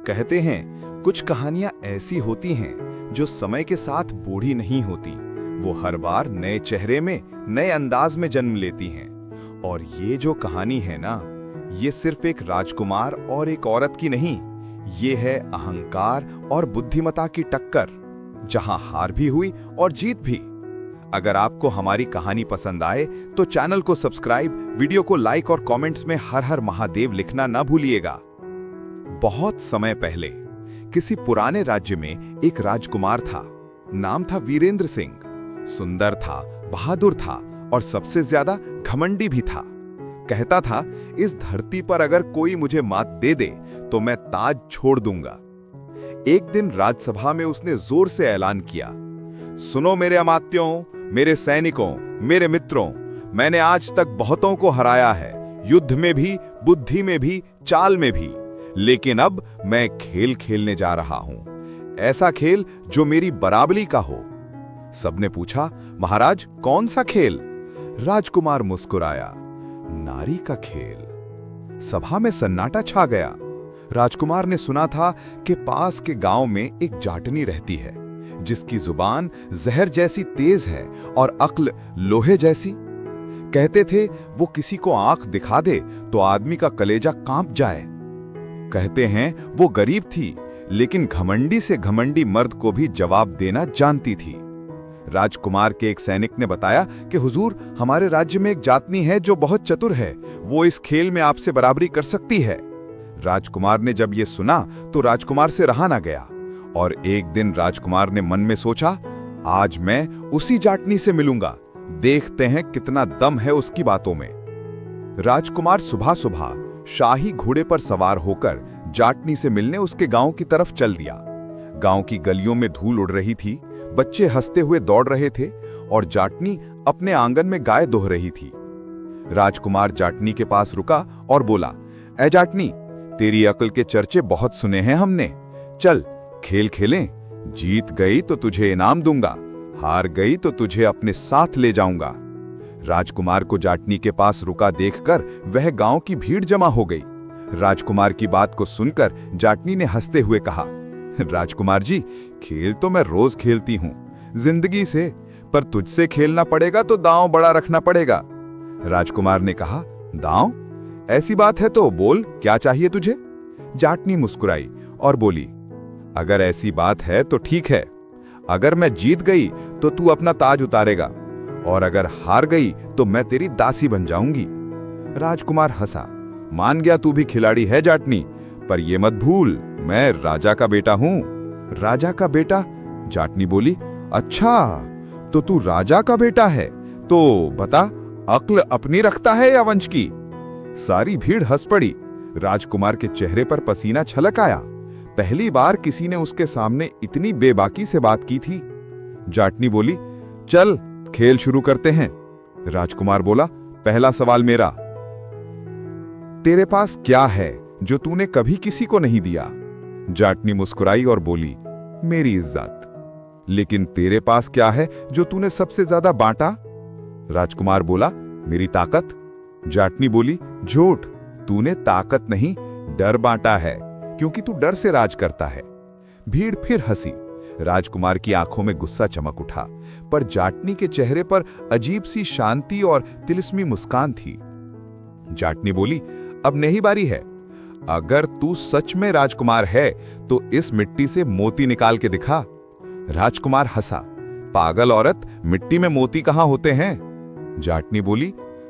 कहते हैं कुछ कहानियां ऐसी होती हैं जो समय के साथ बूढ़ी नहीं होती, वो हर बार नए चेहरे में, नए अंदाज में जन्म लेती हैं। और ये जो कहानी है ना, ये सिर्फ एक राजकुमार और एक औरत की नहीं, ये है अहंकार और बुद्धिमत्ता की टक्कर, जहां हार भी हुई और जीत भी। अगर आपको हमारी कहानी पसंद आए तो चैनल को सब्सक्राइब, वीडियो को लाइक और कमेंट्स में हर हर महादेव लिखना ना भूलिएगा। बहुत समय पहले किसी पुराने राज्य में एक राजकुमार था। नाम था वीरेंद्र सिंह। सुंदर था, बहादुर था और सबसे ज्यादा घमंडी भी था। कहता था, इस धरती पर अगर कोई मुझे मात दे दे तो मैं ताज छोड़ दूंगा। एक दिन राजसभा में उसने जोर से ऐलान किया, सुनो मेरे अमात्यों, मेरे सैनिकों, मेरे मित्रों, मैंने आज तक बहुतों को हराया है, युद्ध में भी, बुद्धि में भी, चाल में भी। लेकिन अब मैं खेल खेलने जा रहा हूं, ऐसा खेल जो मेरी बराबरी का हो। सबने पूछा, महाराज कौन सा खेल? राजकुमार मुस्कुराया, नारी का खेल। सभा में सन्नाटा छा गया। राजकुमार ने सुना था कि पास के गांव में एक जाटनी रहती है, जिसकी जुबान जहर जैसी तेज है और अक्ल लोहे जैसी। कहते थे वो किसी को आंख दिखा दे तो आदमी का कलेजा कांप जाए। कहते हैं वो गरीब थी, लेकिन घमंडी से घमंडी मर्द को भी जवाब देना जानती थी। राजकुमार के एक सैनिक ने बताया कि हुजूर, हमारे राज्य में एक जातनी है जो बहुत चतुर है, वो इस खेल में आपसे बराबरी कर सकती है। राजकुमार ने जब ये सुना तो राजकुमार से रहा ना गया, और एक दिन राजकुमार ने मन में सोचा, आज मैं उसी जाटनी से मिलूंगा, देखते हैं कितना दम है उसकी बातों में। राजकुमार सुबह सुबह शाही घोड़े पर सवार होकर जाटनी से मिलने उसके गांव की तरफ चल दिया। गांव की गलियों में धूल उड़ रही थी, बच्चे हंसते हुए दौड़ रहे थे और जाटनी अपने आंगन में गाय दोह रही थी। राजकुमार जाटनी के पास रुका और बोला, ऐ जाटनी, तेरी अक्ल के चर्चे बहुत सुने हैं हमने, चल खेल खेलें। जीत गई तो तुझे इनाम दूंगा, हार गई तो तुझे अपने साथ ले जाऊंगा। राजकुमार को जाटनी के पास रुका देखकर वह गांव की भीड़ जमा हो गई। राजकुमार की बात को सुनकर जाटनी ने हंसते हुए कहा, राजकुमार जी, खेल तो मैं रोज खेलती हूं जिंदगी से, पर तुझसे खेलना पड़ेगा तो दांव बड़ा रखना पड़ेगा। राजकुमार ने कहा, दांव? ऐसी बात है तो बोल, क्या चाहिए तुझे? जाटनी मुस्कुराई और बोली, अगर ऐसी बात है तो ठीक है, अगर मैं जीत गई तो तू अपना ताज उतारेगा, और अगर हार गई तो मैं तेरी दासी बन जाऊंगी। राजकुमार हंसा, मान गया तू भी खिलाड़ी है जाटनी, पर ये मत भूल, मैं राजा का बेटा हूं। राजा का बेटा? जाटनी बोली, अच्छा तो तू राजा का बेटा है, तो बता, अक्ल अपनी रखता है या वंश की? सारी भीड़ हंस पड़ी। राजकुमार के चेहरे पर पसीना छलक आया। पहली बार किसी ने उसके सामने इतनी बेबाकी से बात की थी। जाटनी बोली, चल खेल शुरू करते हैं। राजकुमार बोला, पहला सवाल मेरा। तेरे पास क्या है जो तूने कभी किसी को नहीं दिया? जाटनी मुस्कुराई और बोली, मेरी इज्जत। लेकिन तेरे पास क्या है जो तूने सबसे ज्यादा बांटा? राजकुमार बोला, मेरी ताकत। जाटनी बोली, झूठ, तूने ताकत नहीं, डर बांटा है, क्योंकि तू डर से राज करता है। भीड़ फिर हंसी। राजकुमार की आंखों में गुस्सा चमक उठा, पर जाटनी के चेहरे पर अजीब सी शांति और तिलिस्मी मुस्कान थी। जाटनी बोली, अब नहीं बारी है, अगर तू सच में राजकुमार है तो इस मिट्टी से मोती निकाल के दिखा। राजकुमार हंसा, पागल औरत, मिट्टी में मोती कहां होते हैं? जाटनी बोली,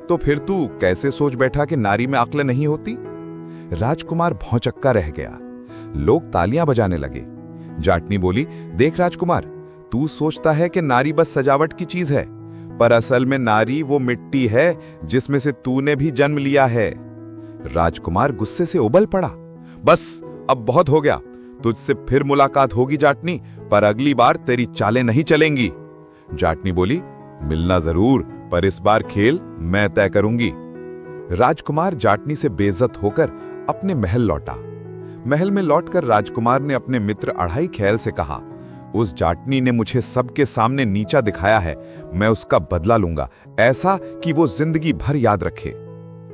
तो फिर तू कैसे सोच बैठा कि नारी में अक्ल नहीं होती? राजकुमार भौंचक्का रह गया। लोग तालियां बजाने लगे। जाटनी बोली, देख राजकुमार, तू सोचता है कि नारी बस सजावट की चीज है, पर असल में नारी वो मिट्टी है जिसमें से तूने भी जन्म लिया है। राजकुमार गुस्से से उबल पड़ा। बस, अब बहुत हो गया, तुझसे फिर मुलाकात होगी जाटनी, पर अगली बार तेरी चालें नहीं चलेंगी। जाटनी बोली, मिलना जरूर, पर इस बार खेल मैं तय करूंगी। राजकुमार जाटनी से बेइज्जत होकर अपने महल लौटा। महल में लौटकर राजकुमार ने अपने मित्र अढ़ाई खैल से कहा, उस जाटनी ने मुझे सबके सामने नीचा दिखाया है, मैं उसका बदला लूंगा, ऐसा कि वो जिंदगी भर याद रखे।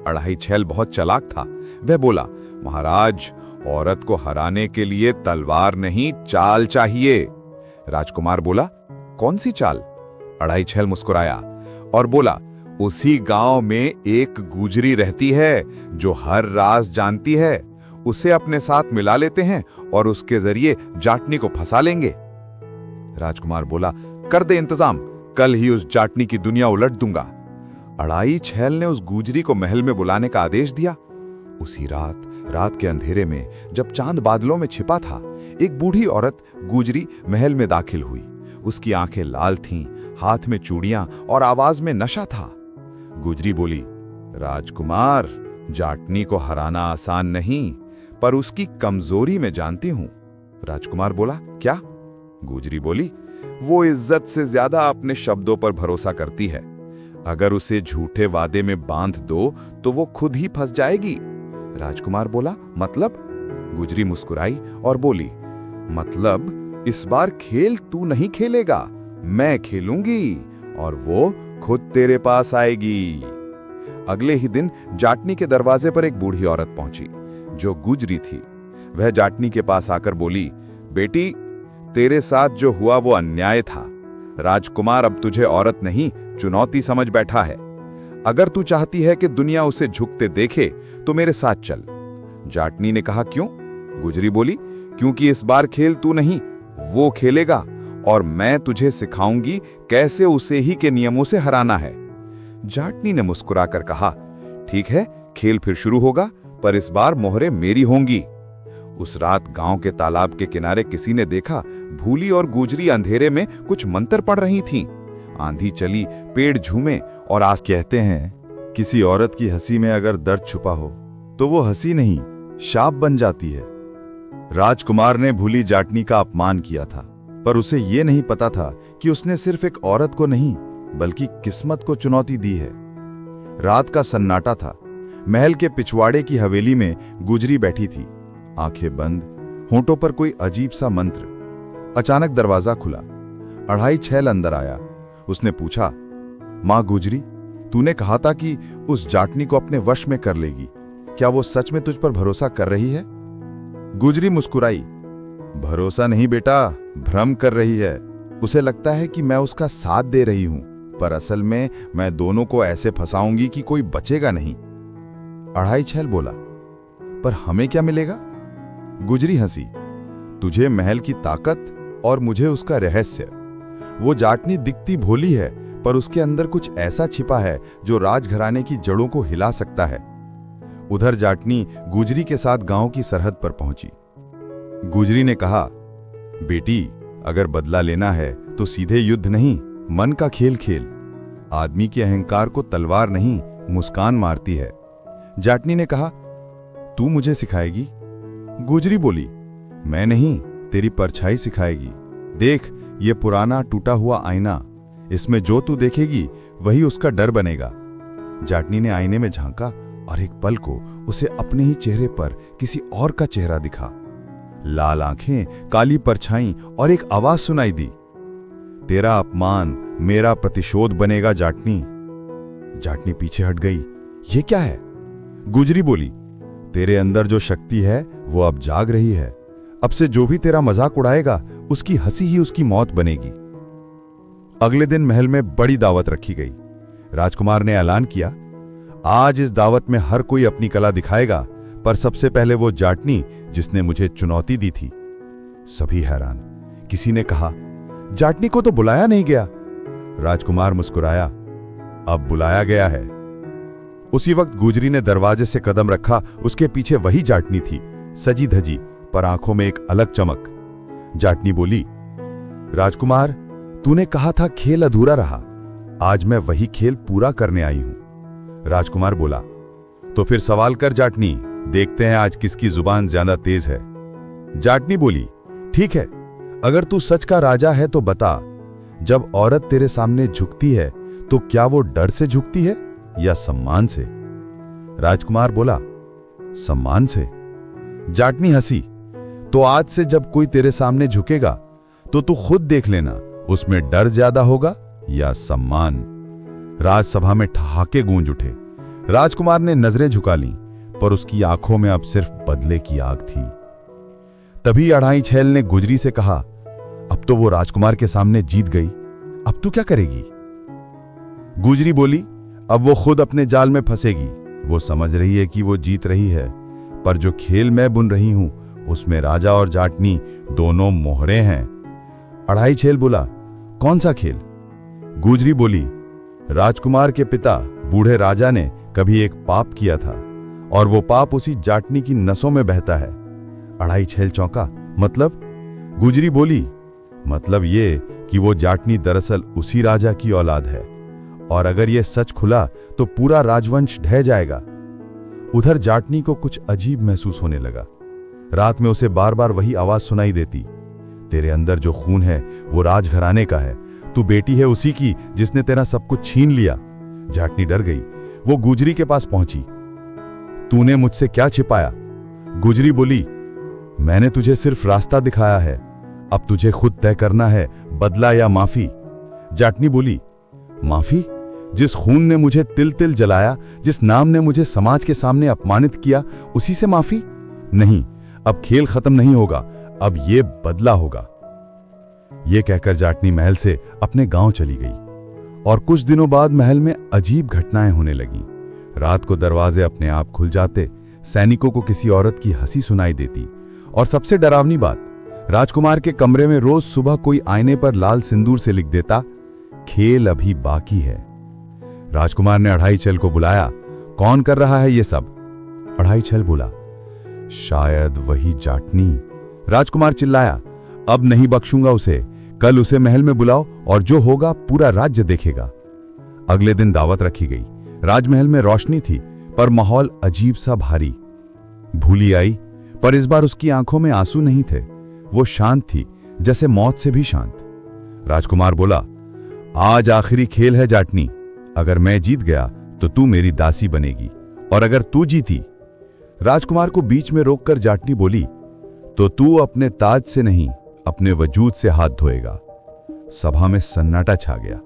अढ़ाई छैल बहुत चालाक था। वह बोला, महाराज, औरत को हराने के लिए तलवार नहीं, चाल चाहिए। राजकुमार बोला, कौन सी चाल? अढ़ाई छैल मुस्कुराया और बोला, उसी गांव में एक गुजरी रहती है जो हर राज जानती है। उसे अपने साथ मिला लेते हैं और उसके जरिए जाटनी को फंसा लेंगे। राजकुमार बोला, कर दे इंतजाम, कल ही उस जाटनी की दुनिया उलट दूंगा। अढ़ाई छैल ने उस गुजरी को महल में बुलाने का आदेश दिया। उसी रात के अंधेरे में जब चांद बादलों में छिपा था, एक बूढ़ी औरत गुजरी महल में दाखिल हुई। उसकी आंखें लाल थीं, हाथ में चूड़ियां और आवाज में नशा था। गुजरी बोली, राजकुमार, जाटनी को हराना आसान नहीं, पर उसकी कमजोरी मैं जानती हूं। राजकुमार बोला, क्या? गुजरी बोली, वो इज्जत से ज्यादा अपने शब्दों पर भरोसा करती है। अगर उसे झूठे वादे में बांध दो तो वो खुद ही फंस जाएगी। राजकुमार बोला, मतलब? गुजरी मुस्कुराई और बोली, मतलब इस बार खेल तू नहीं खेलेगा, मैं खेलूंगी और वो खुद तेरे पास आएगी। अगले ही दिन जाटनी के दरवाजे पर एक बूढ़ी औरत पहुंची जो गुजरी थी। वह जाटनी के पास आकर बोली, बेटी, तेरे साथ जो हुआ वो अन्याय था। राजकुमार अब तुझे औरत नहीं, चुनौती समझ बैठा है। अगर तू चाहती है कि दुनिया उसे झुकते देखे तो मेरे साथ चल। जाटनी ने कहा, क्यों? गुजरी बोली, क्योंकि इस बार खेल तू नहीं, वो खेलेगा और मैं तुझे सिखाऊंगी कैसे उसे ही के नियमों से हराना है। जाटनी ने मुस्कुराकर कहा, ठीक है, खेल फिर शुरू होगा, पर इस बार मोहरे मेरी होंगी। उस रात गांव के तालाब के किनारे किसी ने देखा, भूली और गुजरी अंधेरे में कुछ मंत्र पढ़ रही थीं। आंधी चली, पेड़ झूमे और आज कहते हैं, किसी औरत की हंसी में अगर दर्द छुपा हो तो वो हंसी नहीं, शाप बन जाती है। राजकुमार ने भूली जाटनी का अपमान किया था, पर उसे ये नहीं पता था कि उसने सिर्फ एक औरत को नहीं बल्कि किस्मत को चुनौती दी है। रात का सन्नाटा था। महल के पिछवाड़े की हवेली में गुजरी बैठी थी, आंखें बंद, होंठों पर कोई अजीब सा मंत्र। अचानक दरवाजा खुला। अढ़ाई छैल अंदर आया। उसने पूछा, मां गुजरी, तूने कहा था कि उस जाटनी को अपने वश में कर लेगी, क्या वो सच में तुझ पर भरोसा कर रही है? गुजरी मुस्कुराई, भरोसा नहीं बेटा, भ्रम कर रही है। उसे लगता है कि मैं उसका साथ दे रही हूं, पर असल में मैं दोनों को ऐसे फंसाऊंगी कि कोई बचेगा नहीं। अढ़ाई छैल बोला, पर हमें क्या मिलेगा? गुजरी हंसी, तुझे महल की ताकत और मुझे उसका रहस्य। वो जाटनी दिखती भोली है, पर उसके अंदर कुछ ऐसा छिपा है जो राजघराने की जड़ों को हिला सकता है। उधर जाटनी गुजरी के साथ गांव की सरहद पर पहुंची। गुजरी ने कहा, बेटी, अगर बदला लेना है तो सीधे युद्ध नहीं, मन का खेल खेल। आदमी के अहंकार को तलवार नहीं, मुस्कान मारती है। जाटनी ने कहा, तू मुझे सिखाएगी? गुजरी बोली, मैं नहीं, तेरी परछाई सिखाएगी। देख, ये पुराना टूटा हुआ आईना, इसमें जो तू देखेगी वही उसका डर बनेगा। जाटनी ने आईने में झांका और एक पल को उसे अपने ही चेहरे पर किसी और का चेहरा दिखा। लाल आंखें, काली परछाई और एक आवाज सुनाई दी, तेरा अपमान मेरा प्रतिशोध बनेगा जाटनी। जाटनी पीछे हट गई। ये क्या है? गुजरी बोली, तेरे अंदर जो शक्ति है वो अब जाग रही है। अब से जो भी तेरा मजाक उड़ाएगा उसकी हंसी ही उसकी मौत बनेगी। अगले दिन महल में बड़ी दावत रखी गई। राजकुमार ने ऐलान किया, आज इस दावत में हर कोई अपनी कला दिखाएगा, पर सबसे पहले वो जाटनी जिसने मुझे चुनौती दी थी। सभी हैरान। किसी ने कहा, जाटनी को तो बुलाया नहीं गया। राजकुमार मुस्कुराया, अब बुलाया गया है। उसी वक्त गुजरी ने दरवाजे से कदम रखा। उसके पीछे वही जाटनी थी, सजी धजी, पर आंखों में एक अलग चमक। जाटनी बोली, राजकुमार, तूने कहा था खेल अधूरा रहा, आज मैं वही खेल पूरा करने आई हूं। राजकुमार बोला, तो फिर सवाल कर जाटनी, देखते हैं आज किसकी जुबान ज्यादा तेज है। जाटनी बोली, ठीक है, अगर तू सच का राजा है तो बता, जब औरत तेरे सामने झुकती है तो क्या वो डर से झुकती है या सम्मान से? राजकुमार बोला, सम्मान से। जाटनी हंसी, तो आज से जब कोई तेरे सामने झुकेगा तो तू खुद देख लेना, उसमें डर ज्यादा होगा या सम्मान। राजसभा में ठहाके गूंज उठे। राजकुमार ने नजरें झुका लीं, पर उसकी आंखों में अब सिर्फ बदले की आग थी। तभी अढ़ाई छैल ने गुजरी से कहा, अब तो वो राजकुमार के सामने जीत गई, अब तू क्या करेगी? गुजरी बोली, अब वो खुद अपने जाल में फंसेगी। वो समझ रही है कि वो जीत रही है, पर जो खेल मैं बुन रही हूं उसमें राजा और जाटनी दोनों मोहरे हैं। अढ़ाई छैल बोला, कौन सा खेल? गुजरी बोली, राजकुमार के पिता बूढ़े राजा ने कभी एक पाप किया था और वो पाप उसी जाटनी की नसों में बहता है। अढ़ाई छैल चौंका, मतलब? गुजरी बोली, मतलब ये कि वो जाटनी दरअसल उसी राजा की औलाद है और अगर ये सच खुला तो पूरा राजवंश ढह जाएगा। उधर जाटनी को कुछ अजीब महसूस होने लगा। रात में उसे बार बार वही आवाज सुनाई देती, तेरे अंदर जो खून है वो राजघराने का है, तू बेटी है उसी की जिसने तेरा सब कुछ छीन लिया। जाटनी डर गई। वो गुजरी के पास पहुंची। तूने मुझसे क्या छिपाया? गुजरी बोली, मैंने तुझे सिर्फ रास्ता दिखाया है, अब तुझे खुद तय करना है बदला या माफी। जाटनी बोली, माफी? जिस खून ने मुझे तिल तिल जलाया, जिस नाम ने मुझे समाज के सामने अपमानित किया, उसी से माफी? नहीं, अब खेल खत्म नहीं होगा, अब ये बदला होगा। ये कहकर जाटनी महल से अपने गांव चली गई और कुछ दिनों बाद महल में अजीब घटनाएं होने लगीं। रात को दरवाजे अपने आप खुल जाते, सैनिकों को किसी औरत की हंसी सुनाई देती और सबसे डरावनी बात, राजकुमार के कमरे में रोज सुबह कोई आईने पर लाल सिंदूर से लिख देता, खेल अभी बाकी है। राजकुमार ने अढ़ाई छैल को बुलाया, कौन कर रहा है ये सब? अढ़ाई छैल बोला, शायद वही जाटनी। राजकुमार चिल्लाया, अब नहीं बख्शूंगा उसे, कल उसे महल में बुलाओ और जो होगा पूरा राज्य देखेगा। अगले दिन दावत रखी गई। राजमहल में रोशनी थी पर माहौल अजीब सा भारी। भूली आई, पर इस बार उसकी आंखों में आंसू नहीं थे। वो शांत थी, जैसे मौत से भी शांत। राजकुमार बोला, आज आखिरी खेल है जाटनी, अगर मैं जीत गया तो तू मेरी दासी बनेगी और अगर तू जीती। राजकुमार को बीच में रोककर जाटनी बोली, तो तू अपने ताज से नहीं अपने वजूद से हाथ धोएगा। सभा में सन्नाटा छा गया।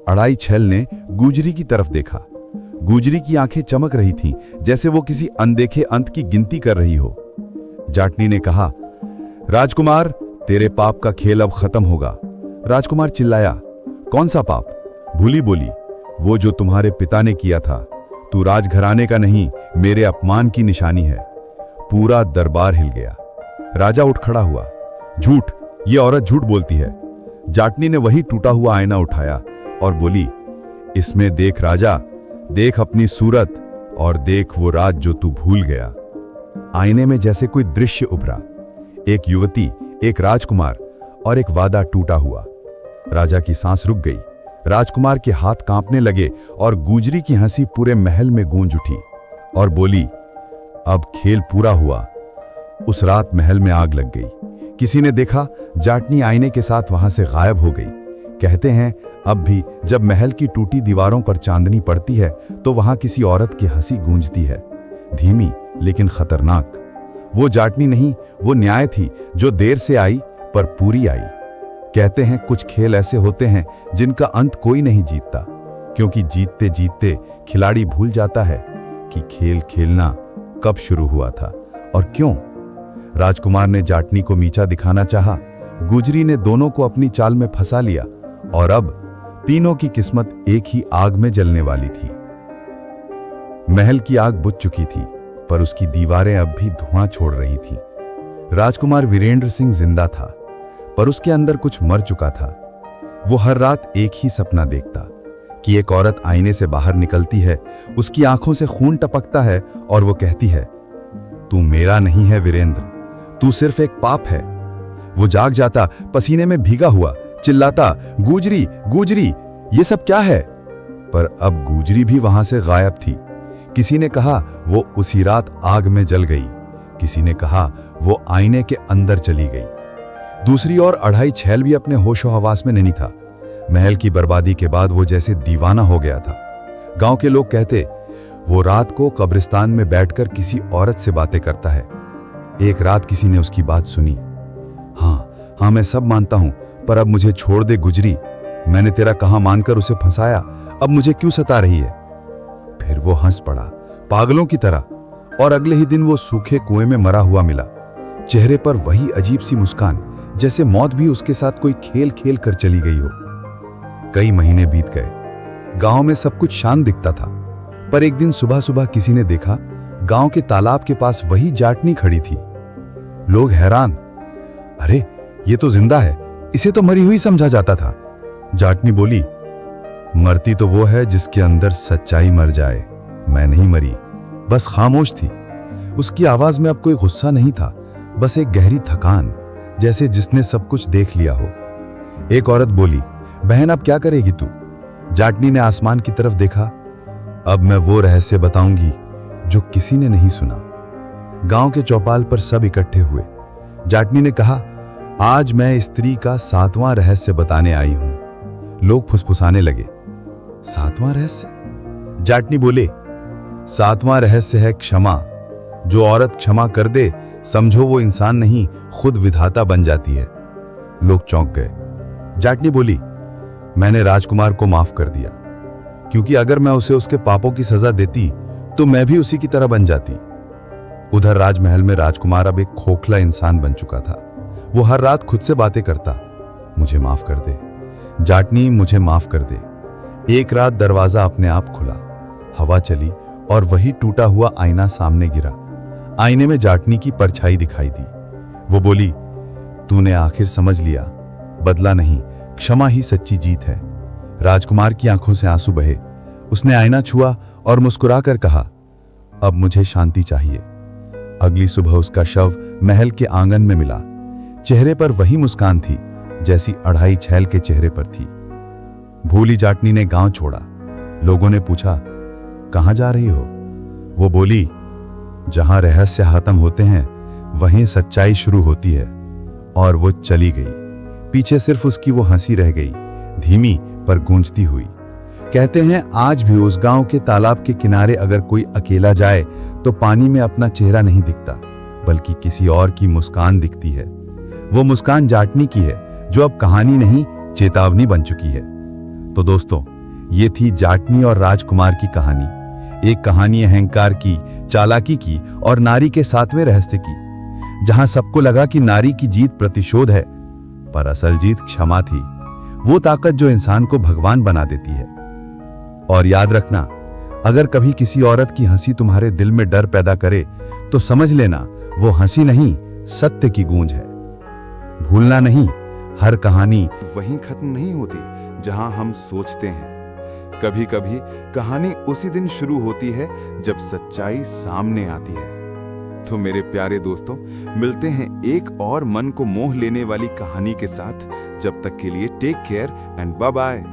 अढ़ाई छैल ने गुजरी की तरफ देखा। गुजरी की आंखें चमक रही थीं, जैसे वो किसी अनदेखे अंत की गिनती कर रही हो। जाटनी ने कहा, राजकुमार, तेरे पाप का खेल अब खत्म होगा। राजकुमार चिल्लाया, कौन सा पाप? भूली बोली, वो जो तुम्हारे पिता ने किया था। तू राजघराने का नहीं, मेरे अपमान की निशानी है। पूरा दरबार हिल गया। राजा उठ खड़ा हुआ। झूठ, ये औरत झूठ बोलती है। जाटनी ने वही टूटा हुआ आईना उठाया और बोली, इसमें देख राजा, देख अपनी सूरत और देख वो राज जो तू भूल गया। आईने में जैसे कोई दृश्य उभरा, एक युवती, एक राजकुमार और एक वादा टूटा हुआ। राजा की सांस रुक गई। राजकुमार के हाथ कांपने लगे और गुजरी की हंसी पूरे महल में गूंज उठी और बोली, अब खेल पूरा हुआ। उस रात महल में आग लग गई। किसी ने देखा, जाटनी आईने के साथ वहां से गायब हो गई। कहते हैं अब भी जब महल की टूटी दीवारों पर चांदनी पड़ती है तो वहां किसी औरत की हंसी गूंजती है, धीमी लेकिन खतरनाक। वो जाटनी नहीं, वो न्याय थी जो देर से आई पर पूरी आई। कहते हैं कुछ खेल ऐसे होते हैं जिनका अंत कोई नहीं जीतता, क्योंकि जीतते जीतते खिलाड़ी भूल जाता है कि खेल खेलना कब शुरू हुआ था और क्यों। राजकुमार ने जाटनी को नीचा दिखाना चाहा, गुजरी ने दोनों को अपनी चाल में फंसा लिया और अब तीनों की किस्मत एक ही आग में जलने वाली थी। महल की आग बुझ चुकी थी, पर उसकी दीवारें अब भी धुआं छोड़ रही थीं। राजकुमार वीरेंद्र सिंह जिंदा था, पर उसके अंदर कुछ मर चुका था। वो हर रात एक ही सपना देखता कि एक औरत आईने से बाहर निकलती है, उसकी आंखों से खून टपकता है और वो कहती है, तू मेरा नहीं है वीरेंद्र, तू सिर्फ एक पाप है। वो जाग जाता, पसीने में भीगा हुआ, चिल्लाता, गुजरी गुजरी, ये सब क्या है? पर अब गुजरी भी वहां से गायब थी। किसी ने कहा वो उसी रात आग में जल गई, किसी ने कहा वो आईने के अंदर चली गई। दूसरी ओर अढ़ाई छैल भी अपने होशो हवास में नहीं था। महल की बर्बादी के बाद वो जैसे दीवाना हो गया था। गांव के लोग कहते, वो रात को कब्रिस्तान में बैठकर किसी औरत से बातें करता है। एक रात किसी ने उसकी बात सुनी, हाँ मैं सब मानता हूं, पर अब मुझे छोड़ दे गुजरी, मैंने तेरा कहा मानकर उसे फंसाया, अब मुझे क्यों सता रही है? फिर वो हंस पड़ा पागलों की तरह और अगले ही दिन वो सूखे कुएं में मरा हुआ मिला। चेहरे पर वही अजीब सी मुस्कान, जैसे मौत भी उसके साथ कोई खेल खेल कर चली गई हो। कई महीने बीत गए। गांव में सब कुछ शांत दिखता था, पर एक दिन सुबह सुबह किसी ने देखा गांव के तालाब के पास वही जाटनी खड़ी थी। लोग हैरान, अरे ये तो जिंदा है, इसे तो मरी हुई समझा जाता था। जाटनी बोली, मरती तो वो है जिसके अंदर सच्चाई मर जाए, मैं नहीं मरी, बस खामोश थी। उसकी आवाज में अब कोई गुस्सा नहीं था, बस एक गहरी थकान, जैसे जिसने सब कुछ देख लिया हो। एक औरत बोली, बहन अब क्या करेगी तू? जाटनी ने आसमान की तरफ देखा, अब मैं वो रहस्य बताऊंगी जो किसी ने नहीं सुना। गांव के चौपाल पर सब इकट्ठे हुए। जाटनी ने कहा, आज मैं स्त्री का 7वां रहस्य बताने आई हूं। लोग फुसफुसाने लगे, 7वां रहस्य? जाटनी बोले, 7वां रहस्य है क्षमा। जो औरत क्षमा कर दे, समझो वो इंसान नहीं, खुद विधाता बन जाती है। लोग चौंक गए। जाटनी बोली, मैंने राजकुमार को माफ कर दिया, क्योंकि अगर मैं उसे उसके पापों की सजा देती तो मैं भी उसी की तरह बन जाती। उधर राजमहल में राजकुमार अब एक खोखला इंसान बन चुका था। वो हर रात खुद से बातें करता, मुझे माफ कर दे जाटनी, मुझे माफ कर दे। एक रात दरवाजा अपने आप खुला, हवा चली और वही टूटा हुआ आईना सामने गिरा। आईने में जाटनी की परछाई दिखाई दी। वो बोली, तूने आखिर समझ लिया, बदला नहीं, क्षमा ही सच्ची जीत है। राजकुमार की आंखों से आंसू बहे। उसने आईना छुआ और मुस्कुराकर कहा, अब मुझे शांति चाहिए। अगली सुबह उसका शव महल के आंगन में मिला। चेहरे पर वही मुस्कान थी जैसी अढ़ाई छैल के चेहरे पर थी। भूली जाटनी ने गांव छोड़ा। लोगों ने पूछा, कहां जा रही हो? वो बोली, जहां रहस्य खत्म होते हैं वहीं सच्चाई शुरू होती है। और वो चली गई। पीछे सिर्फ उसकी वो हंसी रह गई, धीमी पर गूंजती हुई। कहते हैं आज भी उस गांव के तालाब के किनारे अगर कोई अकेला जाए तो पानी में अपना चेहरा नहीं दिखता, बल्कि किसी और की मुस्कान दिखती है। वो मुस्कान जाटनी की है, जो अब कहानी नहीं चेतावनी बन चुकी है। तो दोस्तों, ये थी जाटनी और राजकुमार की कहानी। एक कहानी अहंकार की, चालाकी की और नारी के 7वें रहस्य की, जहां सबको लगा कि नारी की जीत प्रतिशोध है, पर असल जीत क्षमा थी, वो ताकत जो इंसान को भगवान बना देती है। और याद रखना, अगर कभी किसी औरत की हंसी तुम्हारे दिल में डर पैदा करे तो समझ लेना वो हंसी नहीं, सत्य की गूंज है। भूलना नहीं, हर कहानी वहीं खत्म नहीं होती जहां हम सोचते हैं। कभी कभी कहानी उसी दिन शुरू होती है जब सच्चाई सामने आती है। तो मेरे प्यारे दोस्तों, मिलते हैं एक और मन को मोह लेने वाली कहानी के साथ। जब तक के लिए take care and bye bye.